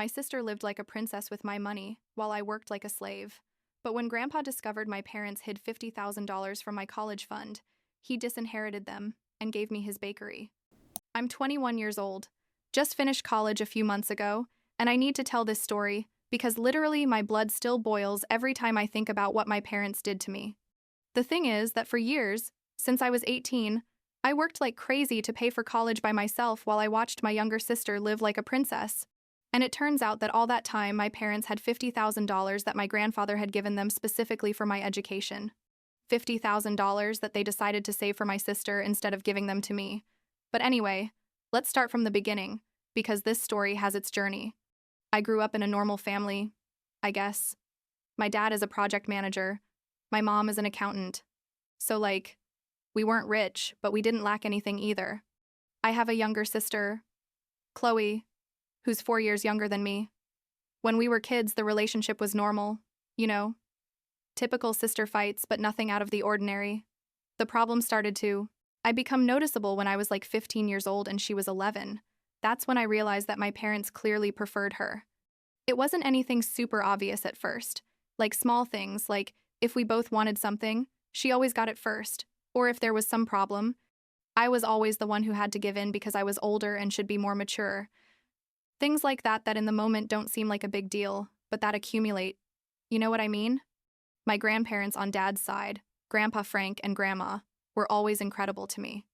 My sister lived like a princess with my money, while I worked like a slave. But when Grandpa discovered my parents hid $50,000 from my college fund, he disinherited them and gave me his bakery. I'm 21 years old, just finished college a few months ago, and I need to tell this story because literally my blood still boils every time I think about what my parents did to me. The thing is that for years, since I was 18, I worked like crazy to pay for college by myself while I watched my younger sister live like a princess. And it turns out that all that time my parents had $50,000 that my grandfather had given them specifically for my education. $50,000 that they decided to save for my sister instead of giving them to me. But anyway, let's start from the beginning, because this story has its journey. I grew up in a normal family, I guess. My dad is a project manager. My mom is an accountant. So, we weren't rich, but we didn't lack anything either. I have a younger sister, Chloe, who's 4 years younger than me. When we were kids, the relationship was normal, you know. Typical sister fights, but nothing out of the ordinary. The problem started to I become noticeable when I was like 15 years old and she was 11. That's when I realized that my parents clearly preferred her. It wasn't anything super obvious at first, like small things, like if we both wanted something, she always got it first, or if there was some problem, I was always the one who had to give in because I was older and should be more mature. Things like that in the moment don't seem like a big deal, but that accumulate. You know what I mean? My grandparents on Dad's side, Grandpa Frank and Grandma, were always incredible to me.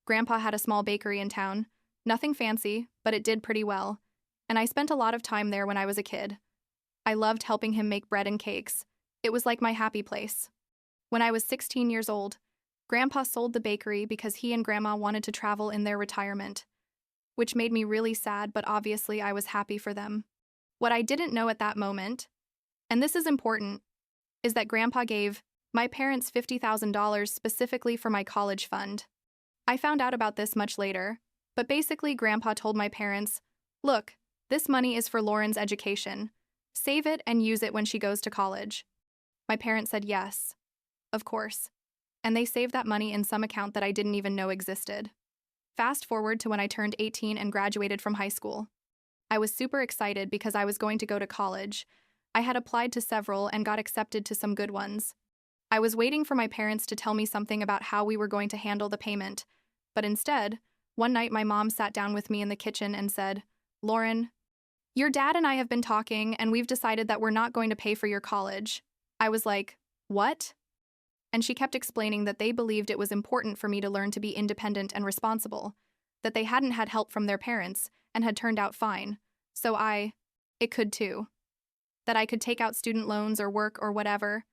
Grandpa had a small bakery in town, nothing fancy, but it did pretty well, and I spent a lot of time there when I was a kid. I loved helping him make bread and cakes. It was like my happy place. When I was 16 years old, Grandpa sold the bakery because he and Grandma wanted to travel in their retirement, which made me really sad, but obviously I was happy for them. What I didn't know at that moment, and this is important, is that Grandpa gave my parents $50,000 specifically for my college fund. I found out about this much later, but basically Grandpa told my parents, "Look, this money is for Lauren's education. Save it and use it when she goes to college." My parents said yes, of course, and they saved that money in some account that I didn't even know existed. Fast forward to when I turned 18 and graduated from high school. I was super excited because I was going to go to college. I had applied to several and got accepted to some good ones. I was waiting for my parents to tell me something about how we were going to handle the payment, but instead, one night my mom sat down with me in the kitchen and said, "Lauren, your dad and I have been talking and we've decided that we're not going to pay for your college." I was like, "What?" And she kept explaining that they believed it was important for me to learn to be independent and responsible, that they hadn't had help from their parents and had turned out fine, so it could too. That I could take out student loans or work or whatever,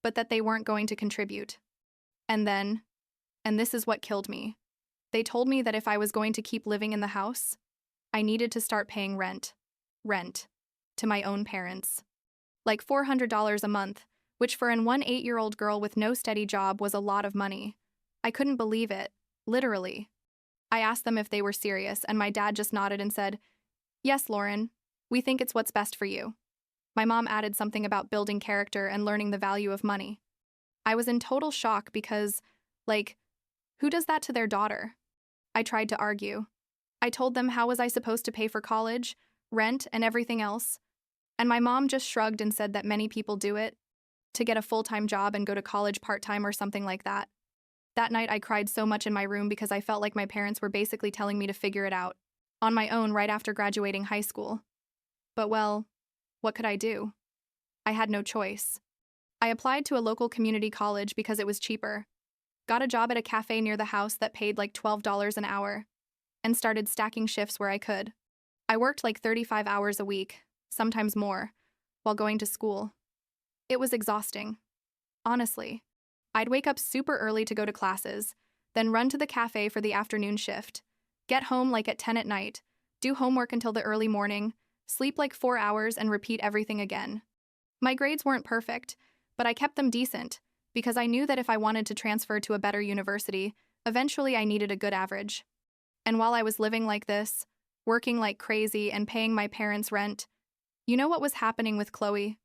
but that they weren't going to contribute. And this is what killed me, they told me that if I was going to keep living in the house, I needed to start paying rent, to my own parents. Like $400 a month, which for an 8-year-old girl with no steady job was a lot of money. I couldn't believe it, literally. I asked them if they were serious, and my dad just nodded and said, "Yes, Lauren, we think it's what's best for you." My mom added something about building character and learning the value of money. I was in total shock because, who does that to their daughter? I tried to argue. I told them how was I supposed to pay for college, rent, and everything else, and my mom just shrugged and said that many people do it, to get a full-time job and go to college part-time or something like that. That night I cried so much in my room because I felt like my parents were basically telling me to figure it out, on my own right after graduating high school. But well, what could I do? I had no choice. I applied to a local community college because it was cheaper, got a job at a cafe near the house that paid like $12 an hour, and started stacking shifts where I could. I worked like 35 hours a week, sometimes more, while going to school. It was exhausting. Honestly, I'd wake up super early to go to classes, then run to the cafe for the afternoon shift, get home like at 10 at night, do homework until the early morning, sleep like 4 hours, and repeat everything again. My grades weren't perfect, but I kept them decent, because I knew that if I wanted to transfer to a better university, eventually I needed a good average. And while I was living like this, working like crazy and paying my parents' rent, you know what was happening with Chloe?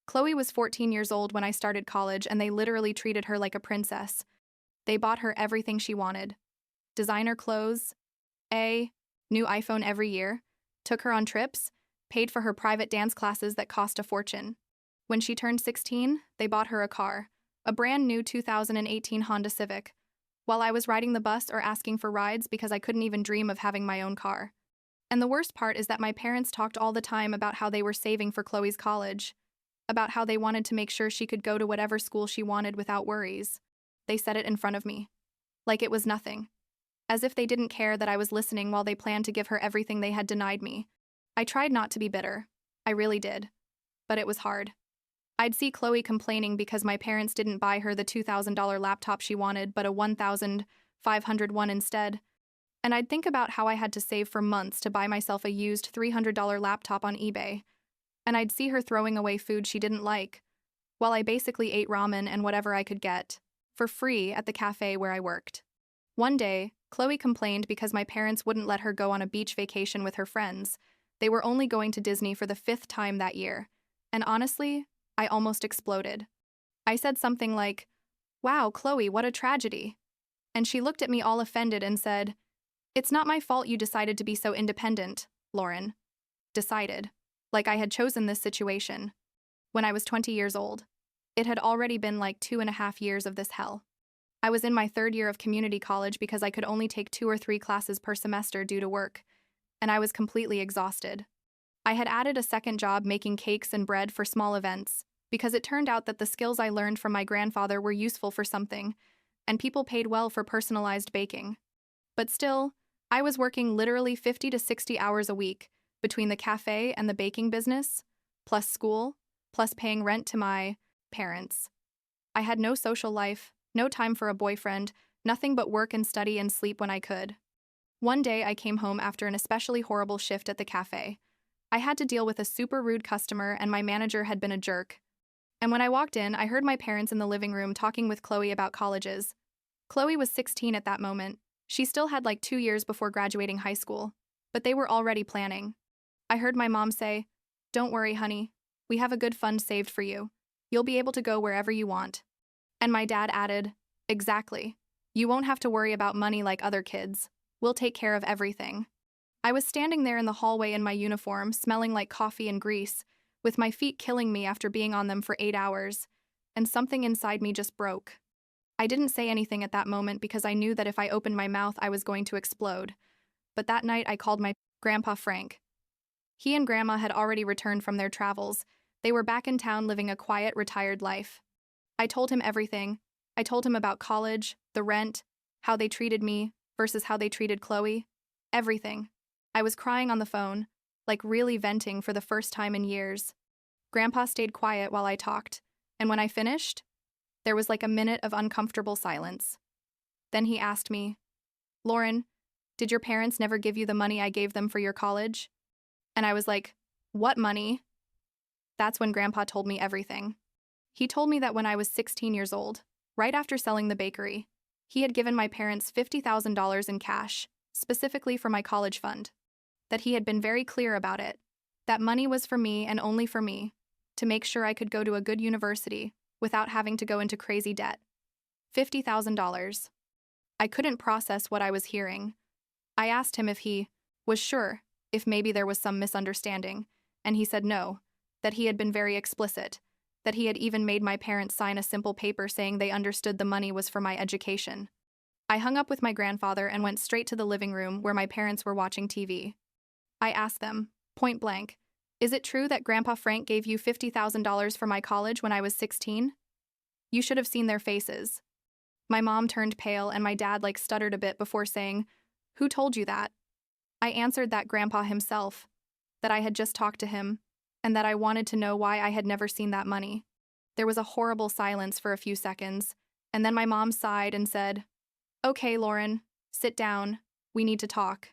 Chloe was 14 years old when I started college, and they literally treated her like a princess. They bought her everything she wanted. Designer clothes, new iPhone every year, took her on trips, paid for her private dance classes that cost a fortune. When she turned 16, they bought her a car, a brand new 2018 Honda Civic, while I was riding the bus or asking for rides because I couldn't even dream of having my own car. And the worst part is that my parents talked all the time about how they were saving for Chloe's college, about how they wanted to make sure she could go to whatever school she wanted without worries. They said it in front of me, like it was nothing, as if they didn't care that I was listening while they planned to give her everything they had denied me. I tried not to be bitter. I really did. But it was hard. I'd see Chloe complaining because my parents didn't buy her the $2,000 laptop she wanted, but a $1,500 one instead. And I'd think about how I had to save for months to buy myself a used $300 laptop on eBay. And I'd see her throwing away food she didn't like, while I basically ate ramen and whatever I could get, for free at the cafe where I worked. One day, Chloe complained because my parents wouldn't let her go on a beach vacation with her friends. They were only going to Disney for the 5th time that year. And honestly, I almost exploded. I said something like, "Wow, Chloe, what a tragedy." And she looked at me all offended and said, "It's not my fault you decided to be so independent, Lauren." Decided. Like I had chosen this situation. When I was 20 years old. It had already been like 2.5 years of this hell. I was in my 3rd year of community college because I could only take 2 or 3 classes per semester due to work, and I was completely exhausted. I had added a second job making cakes and bread for small events, because it turned out that the skills I learned from my grandfather were useful for something, and people paid well for personalized baking. But still, I was working literally 50 to 60 hours a week, between the cafe and the baking business, plus school, plus paying rent to my parents. I had no social life, no time for a boyfriend, nothing but work and study and sleep when I could. One day I came home after an especially horrible shift at the cafe. I had to deal with a super rude customer and my manager had been a jerk. And when I walked in, I heard my parents in the living room talking with Chloe about colleges. Chloe was 16 at that moment. She still had like 2 years before graduating high school, but they were already planning. I heard my mom say, "Don't worry, honey. We have a good fund saved for you. You'll be able to go wherever you want." And my dad added, "Exactly. You won't have to worry about money like other kids. We'll take care of everything." I was standing there in the hallway in my uniform, smelling like coffee and grease, with my feet killing me after being on them for 8 hours, and something inside me just broke. I didn't say anything at that moment because I knew that if I opened my mouth I was going to explode. But that night I called my grandpa Frank. He and Grandma had already returned from their travels. They were back in town living a quiet, retired life. I told him everything. I told him about college, the rent, how they treated me versus how they treated Chloe. Everything. I was crying on the phone, like really venting for the first time in years. Grandpa stayed quiet while I talked, and when I finished, there was like a minute of uncomfortable silence. Then he asked me, "Lauren, did your parents never give you the money I gave them for your college?" And I was like, "What money?" That's when Grandpa told me everything. He told me that when I was 16 years old, right after selling the bakery, he had given my parents $50,000 in cash, specifically for my college fund. That he had been very clear about it. That money was for me and only for me, to make sure I could go to a good university without having to go into crazy debt. $50,000. I couldn't process what I was hearing. I asked him if he was sure, if maybe there was some misunderstanding, and he said no, that he had been very explicit, that he had even made my parents sign a simple paper saying they understood the money was for my education. I hung up with my grandfather and went straight to the living room where my parents were watching TV. I asked them, point blank, "Is it true that Grandpa Frank gave you $50,000 for my college when I was 16? You should have seen their faces. My mom turned pale and my dad stuttered a bit before saying, "Who told you that?" I answered that Grandpa himself, that I had just talked to him, and that I wanted to know why I had never seen that money. There was a horrible silence for a few seconds, and then my mom sighed and said, "Okay, Lauren, sit down. We need to talk."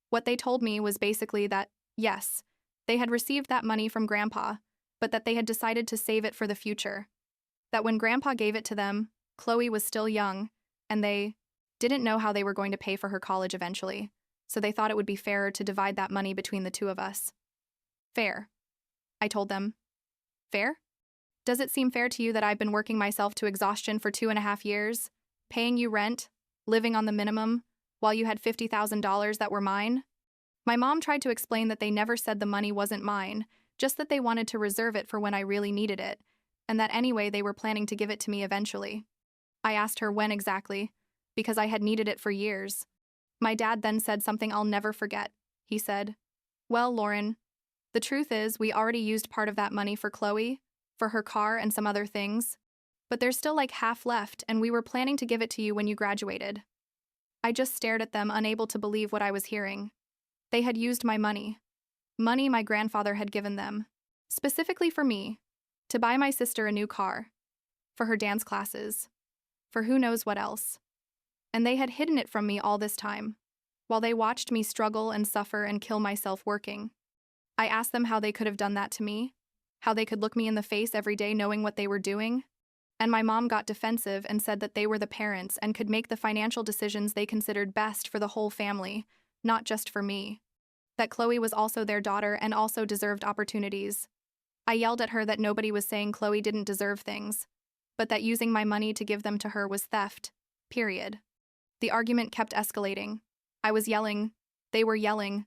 What they told me was basically that, yes, they had received that money from Grandpa, but that they had decided to save it for the future. That when Grandpa gave it to them, Chloe was still young, and they didn't know how they were going to pay for her college eventually, so they thought it would be fairer to divide that money between the two of us. Fair. I told them. Fair? Does it seem fair to you that I've been working myself to exhaustion for 2.5 years, paying you rent, living on the minimum, while you had $50,000 that were mine? My mom tried to explain that they never said the money wasn't mine, just that they wanted to reserve it for when I really needed it, and that anyway they were planning to give it to me eventually. I asked her when exactly, because I had needed it for years. My dad then said something I'll never forget. He said, "Well, Lauren, the truth is we already used part of that money for Chloe, for her car and some other things, but there's still like half left and we were planning to give it to you when you graduated." I just stared at them, unable to believe what I was hearing. They had used my money. Money my grandfather had given them. Specifically for me. To buy my sister a new car. For her dance classes. For who knows what else. And they had hidden it from me all this time, while they watched me struggle and suffer and kill myself working. I asked them how they could have done that to me, how they could look me in the face every day knowing what they were doing, and my mom got defensive and said that they were the parents and could make the financial decisions they considered best for the whole family, not just for me. That Chloe was also their daughter and also deserved opportunities. I yelled at her that nobody was saying Chloe didn't deserve things, but that using my money to give them to her was theft, period. The argument kept escalating. I was yelling. They were yelling.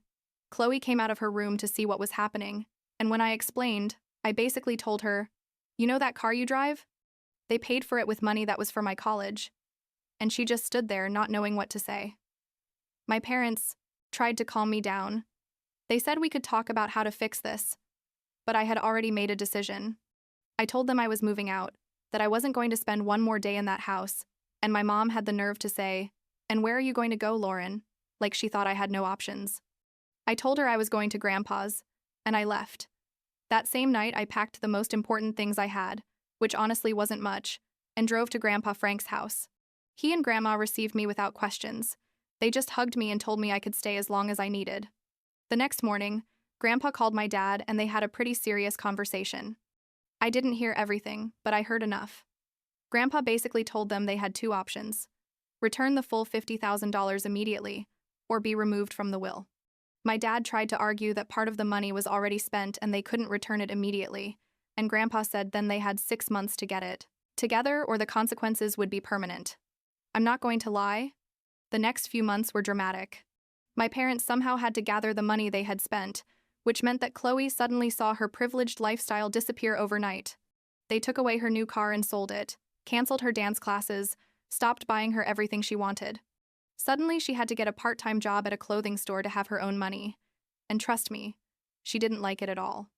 Chloe came out of her room to see what was happening, and when I explained, I basically told her, "You know that car you drive? They paid for it with money that was for my college." And she just stood there, not knowing what to say. My parents tried to calm me down. They said we could talk about how to fix this, but I had already made a decision. I told them I was moving out, that I wasn't going to spend one more day in that house, and my mom had the nerve to say, "And where are you going to go, Lauren?" Like she thought I had no options. I told her I was going to Grandpa's, and I left. That same night, I packed the most important things I had, which honestly wasn't much, and drove to Grandpa Frank's house. He and Grandma received me without questions. They just hugged me and told me I could stay as long as I needed. The next morning, Grandpa called my dad and they had a pretty serious conversation. I didn't hear everything, but I heard enough. Grandpa basically told them they had two options: return the full $50,000 immediately, or be removed from the will. My dad tried to argue that part of the money was already spent and they couldn't return it immediately, and Grandpa said then they had 6 months to get it together or the consequences would be permanent. I'm not going to lie. The next few months were dramatic. My parents somehow had to gather the money they had spent, which meant that Chloe suddenly saw her privileged lifestyle disappear overnight. They took away her new car and sold it, canceled her dance classes, stopped buying her everything she wanted. Suddenly, she had to get a part-time job at a clothing store to have her own money. And trust me, she didn't like it at all.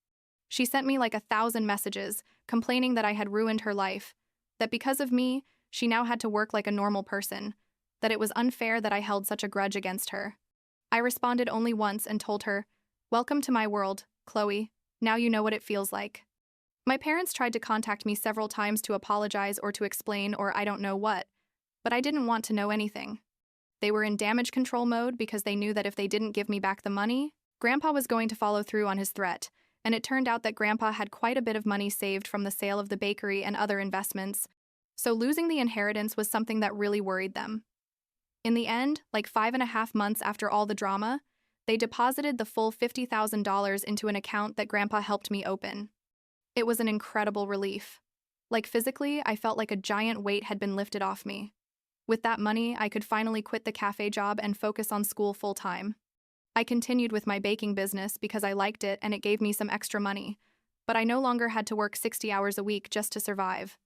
She sent me like 1,000 messages, complaining that I had ruined her life, that because of me, she now had to work like a normal person, that it was unfair that I held such a grudge against her. I responded only once and told her, "Welcome to my world, Chloe. Now you know what it feels like." My parents tried to contact me several times to apologize or to explain or I don't know what, but I didn't want to know anything. They were in damage control mode because they knew that if they didn't give me back the money, Grandpa was going to follow through on his threat, and it turned out that Grandpa had quite a bit of money saved from the sale of the bakery and other investments, so losing the inheritance was something that really worried them. In the end, like 5.5 months after all the drama, they deposited the full $50,000 into an account that Grandpa helped me open. It was an incredible relief. Like physically, I felt like a giant weight had been lifted off me. With that money, I could finally quit the cafe job and focus on school full-time. I continued with my baking business because I liked it and it gave me some extra money, but I no longer had to work 60 hours a week just to survive.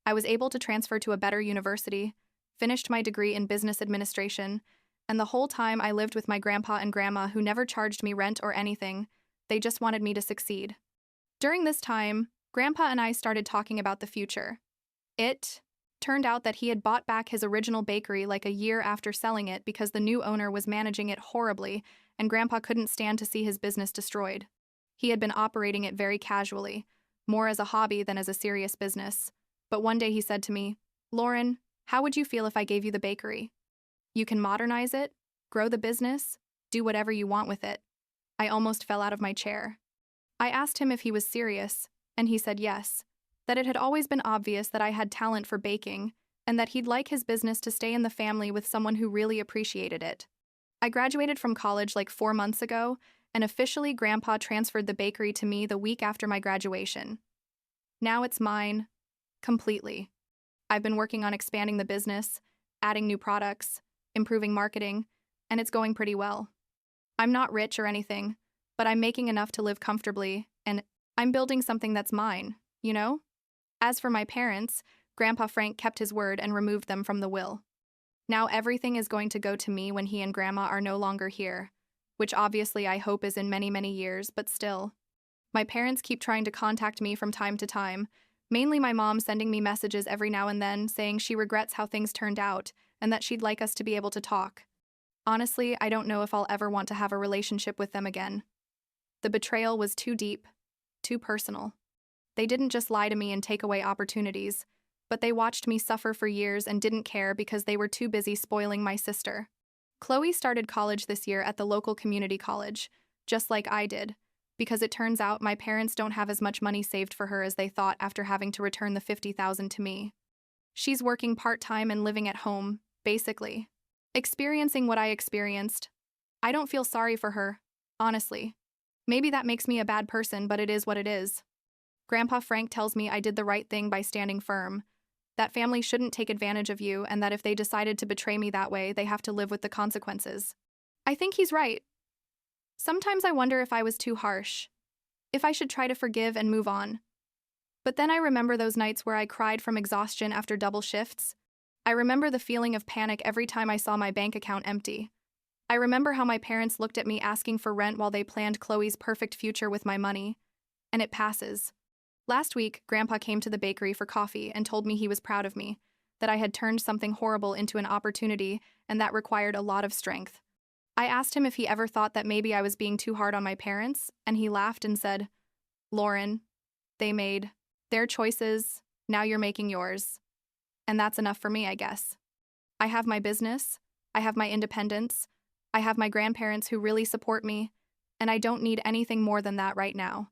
I was able to transfer to a better university, finished my degree in business administration, and the whole time I lived with my grandpa and grandma who never charged me rent or anything. They just wanted me to succeed. During this time, Grandpa and I started talking about the future. It turned out that he had bought back his original bakery like a year after selling it because the new owner was managing it horribly and Grandpa couldn't stand to see his business destroyed. He had been operating it very casually, more as a hobby than as a serious business. But one day he said to me, "Lauren, how would you feel if I gave you the bakery? You can modernize it, grow the business, do whatever you want with it." I almost fell out of my chair. I asked him if he was serious, and he said yes, that it had always been obvious that I had talent for baking, and that he'd like his business to stay in the family with someone who really appreciated it. I graduated from college like 4 months ago, and officially Grandpa transferred the bakery to me the week after my graduation. Now it's mine, completely. I've been working on expanding the business, adding new products, improving marketing, and it's going pretty well. I'm not rich or anything, but I'm making enough to live comfortably, and I'm building something that's mine, you know? As for my parents, Grandpa Frank kept his word and removed them from the will. Now everything is going to go to me when he and Grandma are no longer here, which obviously I hope is in many, many years, but still. My parents keep trying to contact me from time to time, mainly my mom sending me messages every now and then saying she regrets how things turned out and that she'd like us to be able to talk. Honestly, I don't know if I'll ever want to have a relationship with them again. The betrayal was too deep, too personal. They didn't just lie to me and take away opportunities, but they watched me suffer for years and didn't care because they were too busy spoiling my sister. Chloe started college this year at the local community college, just like I did, because it turns out my parents don't have as much money saved for her as they thought after having to return the $50,000 to me. She's working part-time and living at home, basically. Experiencing what I experienced. I don't feel sorry for her, honestly. Maybe that makes me a bad person, but it is what it is. Grandpa Frank tells me I did the right thing by standing firm, that family shouldn't take advantage of you, and that if they decided to betray me that way, they have to live with the consequences. I think he's right. Sometimes I wonder if I was too harsh, if I should try to forgive and move on. But then I remember those nights where I cried from exhaustion after double shifts. I remember the feeling of panic every time I saw my bank account empty. I remember how my parents looked at me asking for rent while they planned Chloe's perfect future with my money. And it passes. Last week, Grandpa came to the bakery for coffee and told me he was proud of me, that I had turned something horrible into an opportunity and that required a lot of strength. I asked him if he ever thought that maybe I was being too hard on my parents, and he laughed and said, "Lauren, they made their choices, now you're making yours." And that's enough for me, I guess. I have my business, I have my independence, I have my grandparents who really support me, and I don't need anything more than that right now.